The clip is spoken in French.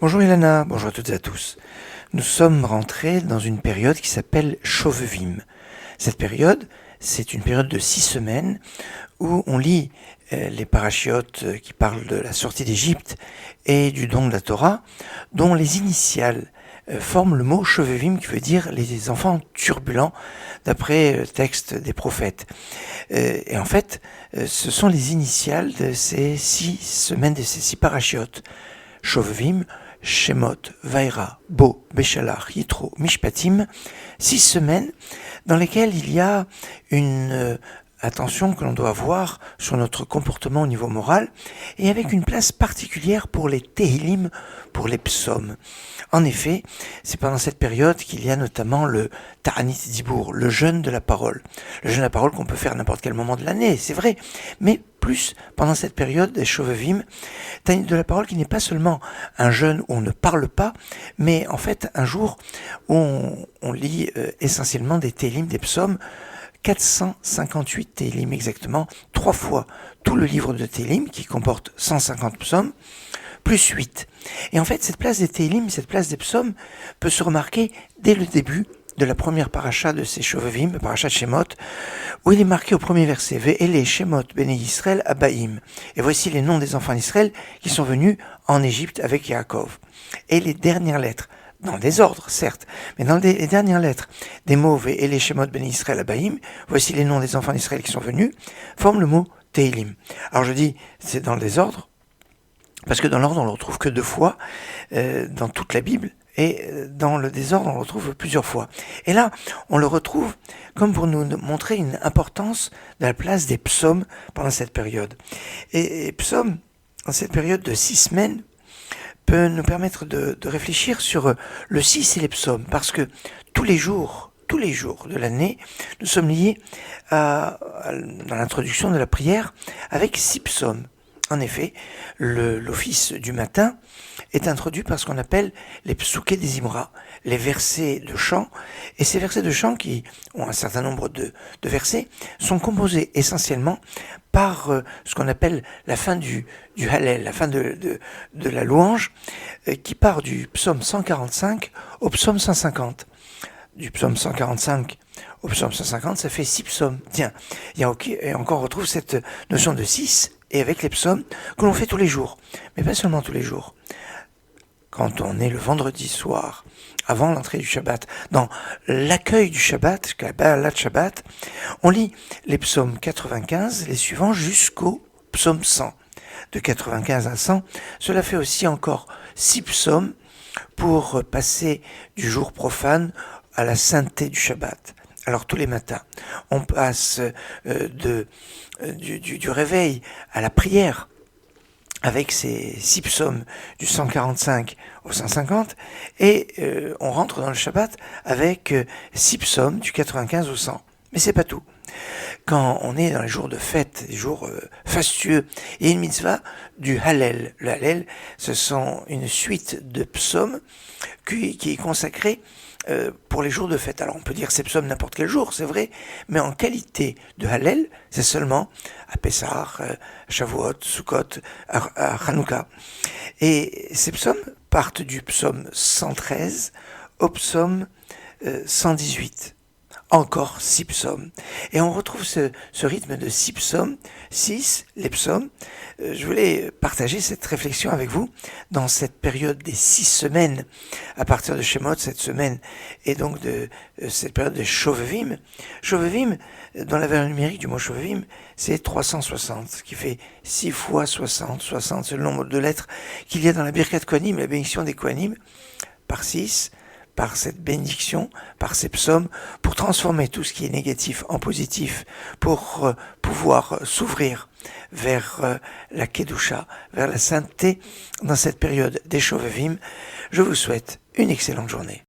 Bonjour Ilana, bonjour à toutes et à tous. Nous sommes rentrés dans une période qui s'appelle Shovevim. Cette période, c'est une période de 6 semaines où on lit les parachiotes qui parlent de la sortie d'Égypte et du don de la Torah, dont les initiales forment le mot Shovevim qui veut dire les enfants turbulents d'après le texte des prophètes. Et en fait, ce sont les initiales de ces 6 semaines, de ces 6 parachiotes. Shovevim, Shemot, Vaïra, Bo, Béchalach, Yitro, Mishpatim, 6 semaines dans lesquelles il y a une attention que l'on doit avoir sur notre comportement au niveau moral, et avec une place particulière pour les Tehillim, pour les psaumes. En effet, c'est pendant cette période qu'il y a notamment le Ta'anit Dibour, le jeûne de la parole. Le jeûne de la parole qu'on peut faire à n'importe quel moment de l'année, c'est vrai, mais plus pendant cette période des Shovevim, Ta'anit de la parole qui n'est pas seulement un jeûne où on ne parle pas, mais en fait un jour où on lit essentiellement des Tehillim, des psaumes, 458 Tehillim exactement, 3 fois tout le livre de Tehillim qui comporte 150 psaumes, plus 8. Et en fait, cette place des Tehillim, cette place des psaumes, peut se remarquer dès le début de la première paracha de ces Shovevim, la paracha de Shemot, où il est marqué au premier verset, Ve'ele Shemot Bnei Yisrael Abaim. Et voici les noms des enfants d'Israël qui sont venus en Égypte avec Yaakov. Et les dernières lettres, dans le désordre, certes, mais dans les dernières lettres des mots et les Shemot Bnei Yisrael Abaim, voici les noms des enfants d'Israël qui sont venus, forment le mot Tehillim. Alors je dis, c'est dans le désordre, parce que dans l'ordre, on le retrouve que 2 fois dans toute la Bible, et dans le désordre, on le retrouve plusieurs fois. Et là, on le retrouve comme pour nous montrer une importance de la place des psaumes pendant cette période. Et psaumes, dans cette période de 6 semaines, peut nous permettre de réfléchir sur le 6 et les psaumes, parce que tous les jours de l'année, nous sommes liés dans l'introduction de la prière avec 6 psaumes. En effet, l'office du matin est introduit par ce qu'on appelle les psoukés des Imra, les versets de chant, et ces versets de chant qui ont un certain nombre de versets sont composés essentiellement par ce qu'on appelle la fin du Hallel, la fin de la louange, qui part du psaume 145 au psaume 150. Du psaume 145 au psaume 150, ça fait 6 psaumes. Tiens, et encore on retrouve cette notion de 6, et avec les psaumes que l'on fait tous les jours, mais pas seulement tous les jours. Quand on est le vendredi soir, avant l'entrée du Shabbat, dans l'accueil du Shabbat, la Shabbat, on lit les psaumes 95, les suivants, jusqu'au psaume 100. De 95 à 100, cela fait aussi encore 6 psaumes pour passer du jour profane à la sainteté du Shabbat. Alors tous les matins, on passe du réveil à la prière, avec ces 6 psaumes du 145 au 150, et on rentre dans le Shabbat avec 6 psaumes du 95 au 100. Mais c'est pas tout. Quand on est dans les jours de fête, les jours fastueux, il y a une mitzvah du Hallel. Le Hallel, ce sont une suite de psaumes qui est consacrée pour les jours de fête. Alors on peut dire ces psaumes n'importe quel jour, c'est vrai, mais en qualité de Hallel, c'est seulement à Pessah, Shavuot, Sukkot, à Hanouka. Et ces psaumes partent du psaume 113 au psaume 118. Encore 6 psaumes. Et on retrouve ce rythme de 6 psaumes, 6, les psaumes. Je voulais partager cette réflexion avec vous dans cette période des 6 semaines, à partir de Shemot, cette semaine, et donc de cette période de Shovevim. Shovevim, dans la valeur numérique du mot Shovevim, c'est 360, ce qui fait 6 fois 60, 60, c'est le nombre de lettres qu'il y a dans la Birkat Kohanim, la bénédiction des Kohanim, par 6, par cette bénédiction, par ces psaumes, pour transformer tout ce qui est négatif en positif, pour pouvoir s'ouvrir vers la Kedusha, vers la sainteté dans cette période des Shovevim. Je vous souhaite une excellente journée.